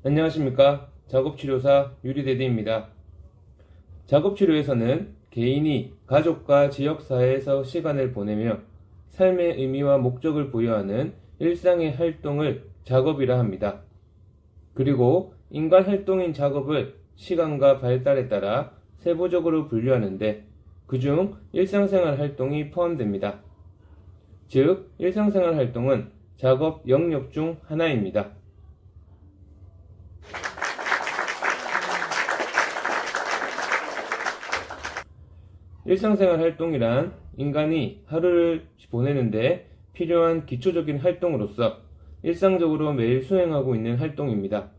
안녕하십니까. 작업치료사 유리대디입니다. 작업치료에서는 개인이 가족과 지역사회에서 시간을 보내며 삶의 의미와 목적을 부여하는 일상의 활동을 작업이라 합니다. 그리고 인간 활동인 작업을 시간과 발달에 따라 세부적으로 분류하는데 그중 일상생활 활동이 포함됩니다. 즉, 일상생활 활동은 작업 영역 중 하나입니다. 일상생활 활동이란 인간이 하루를 보내는데 필요한 기초적인 활동으로서 일상적으로 매일 수행하고 있는 활동입니다.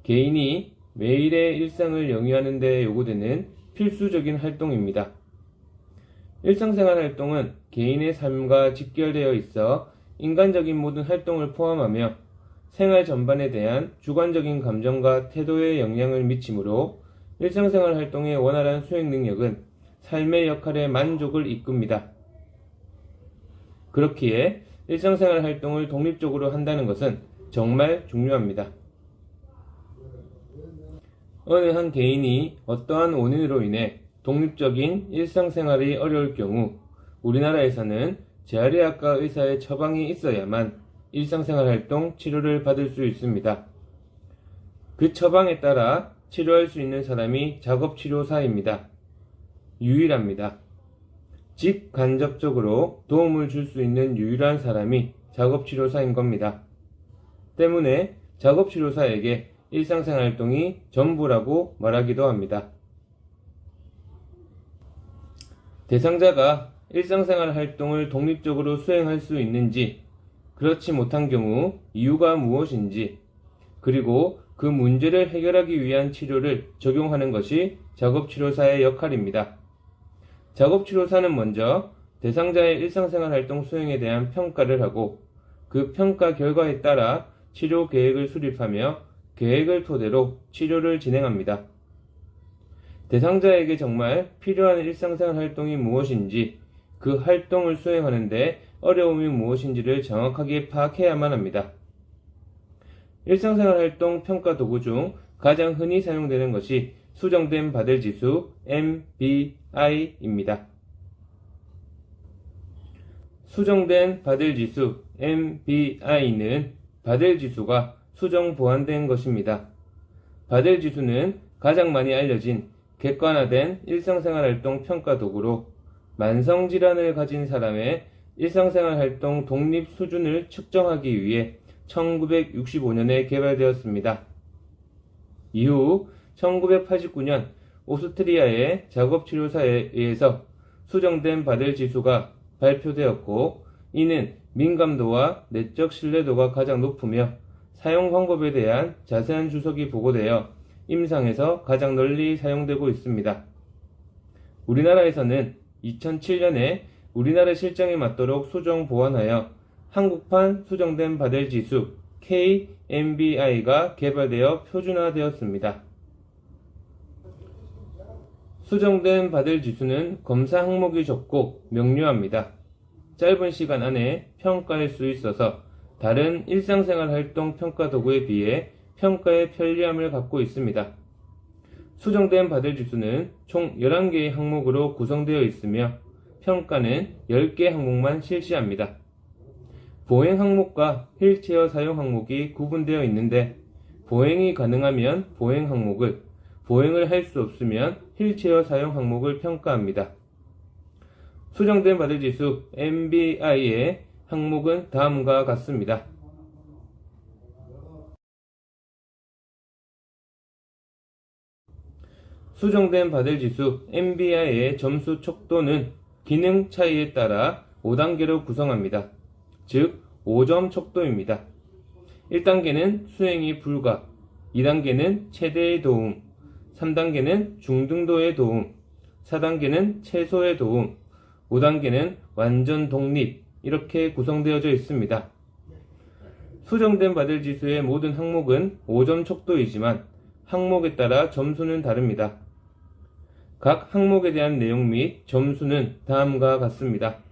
개인이 매일의 일상을 영위하는 데 요구되는 필수적인 활동입니다. 일상생활 활동은 개인의 삶과 직결되어 있어 인간적인 모든 활동을 포함하며 생활 전반에 대한 주관적인 감정과 태도에 영향을 미치므로 일상생활 활동의 원활한 수행 능력은 삶의 역할에 만족을 이끕니다. 그렇기에 일상생활 활동을 독립적으로 한다는 것은 정말 중요합니다. 어느 한 개인이 어떠한 원인으로 인해 독립적인 일상생활이 어려울 경우 우리나라에서는 재활의학과 의사의 처방이 있어야만 일상생활 활동 치료를 받을 수 있습니다. 그 처방에 따라 치료할 수 있는 사람이 작업치료사입니다. 유일합니다. 직간접적으로 도움을 줄 수 있는 유일한 사람이 작업치료사인 겁니다. 때문에 작업치료사에게 일상생활 활동이 전부라고 말하기도 합니다. 대상자가 일상생활 활동을 독립적으로 수행할 수 있는지, 그렇지 못한 경우 이유가 무엇인지, 그리고 그 문제를 해결하기 위한 치료를 적용하는 것이 작업치료사의 역할입니다. 작업치료사는 먼저 대상자의 일상생활 활동 수행에 대한 평가를 하고 그 평가 결과에 따라 치료 계획을 수립하며 계획을 토대로 치료를 진행합니다. 대상자에게 정말 필요한 일상생활 활동이 무엇인지, 그 활동을 수행하는데 어려움이 무엇인지를 정확하게 파악해야만 합니다. 일상생활 활동 평가 도구 중 가장 흔히 사용되는 것이 수정된 바델 지수 MBI입니다. 수정된 바델 지수 MBI는 바델 지수가 수정 보완된 것입니다. 바델 지수는 가장 많이 알려진 객관화된 일상생활 활동 평가 도구로 만성질환을 가진 사람의 일상생활 활동 독립 수준을 측정하기 위해 1965년에 개발되었습니다. 이후 1989년 오스트리아의 작업치료사에 의해서 수정된 바델 지수가 발표되었고, 이는 민감도와 내적 신뢰도가 가장 높으며 사용 방법에 대한 자세한 주석이 보고되어 임상에서 가장 널리 사용되고 있습니다. 우리나라에서는 2007년에 우리나라 실정에 맞도록 수정 보완하여 한국판 수정된 바델 지수 KMBI가 개발되어 표준화되었습니다. 수정된 바델 지수는 검사 항목이 적고 명료합니다. 짧은 시간 안에 평가할 수 있어서 다른 일상생활 활동 평가 도구에 비해 평가의 편리함을 갖고 있습니다. 수정된 바델 지수는 총 11개의 항목으로 구성되어 있으며 평가는 10개 항목만 실시합니다. 보행 항목과 휠체어 사용 항목이 구분되어 있는데 보행이 가능하면 보행 항목을, 보행을 할 수 없으면 휠체어 사용 항목을 평가합니다. 수정된 바델 지수 MBI의 항목은 다음과 같습니다. 수정된 바델 지수 MBI의 점수 척도는 기능 차이에 따라 5단계로 구성합니다. 즉 5점 척도입니다. 1단계는 수행이 불가, 2단계는 최대의 도움, 3단계는 중등도의 도움, 4단계는 최소의 도움, 5단계는 완전 독립, 이렇게 구성되어져 있습니다. 수정된 바델 지수의 모든 항목은 5점 척도이지만 항목에 따라 점수는 다릅니다. 각 항목에 대한 내용 및 점수는 다음과 같습니다.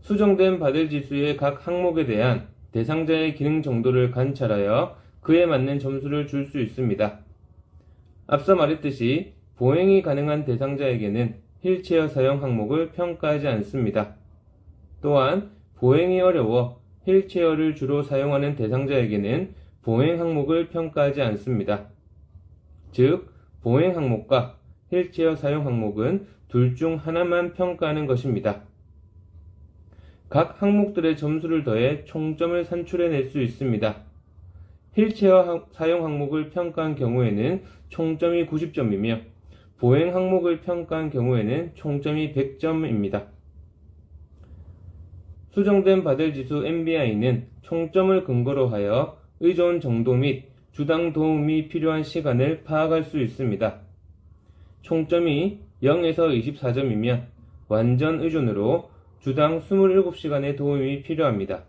수정된 바델 지수의 각 항목에 대한 대상자의 기능 정도를 관찰하여 그에 맞는 점수를 줄 수 있습니다. 앞서 말했듯이 보행이 가능한 대상자에게는 휠체어 사용 항목을 평가하지 않습니다. 또한 보행이 어려워 휠체어를 주로 사용하는 대상자에게는 보행 항목을 평가하지 않습니다. 즉, 보행 항목과 휠체어 사용 항목은 둘 중 하나만 평가하는 것입니다. 각 항목들의 점수를 더해 총점을 산출해낼 수 있습니다. 휠체어 사용 항목을 평가한 경우에는 총점이 90점이며 보행 항목을 평가한 경우에는 총점이 100점입니다. 수정된 바델 지수 MBI는 총점을 근거로 하여 의존 정도 및 주당 도움이 필요한 시간을 파악할 수 있습니다. 총점이 0에서 24점이면 완전 의존으로 주당 27시간의 도움이 필요합니다.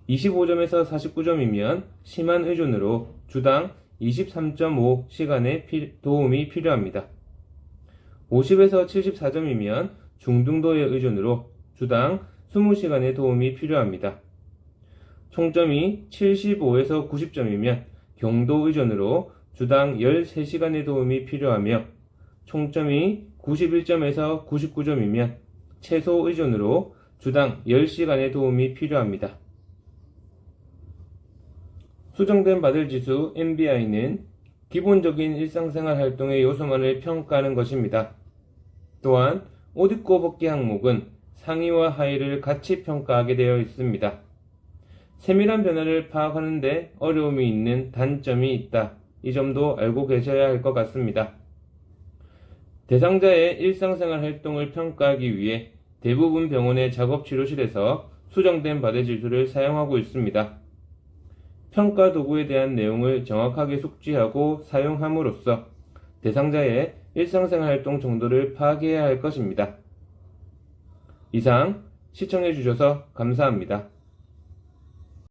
25점에서 49점이면 심한 의존으로 주당 23.5시간의 도움이 필요합니다. 50에서 74점이면 중등도의 의존으로 주당 20시간의 도움이 필요합니다. 총점이 75에서 90점이면 경도 의존으로 주당 13시간의 도움이 필요하며 총점이 91점에서 99점이면 최소 의존으로 주당 10시간의 도움이 필요합니다. 수정된 바델 지수 MBI는 기본적인 일상생활 활동의 요소만을 평가하는 것입니다. 또한 옷 입고 벗기 항목은 상의와 하의를 같이 평가하게 되어 있습니다. 세밀한 변화를 파악하는 데 어려움이 있는 단점이 있다. 이 점도 알고 계셔야 할 것 같습니다. 대상자의 일상생활 활동을 평가하기 위해 대부분 병원의 작업치료실에서 수정된 바델 지수를 사용하고 있습니다. 평가 도구에 대한 내용을 정확하게 숙지하고 사용함으로써 대상자의 일상생활 활동 정도를 파악해야 할 것입니다. 이상 시청해 주셔서 감사합니다.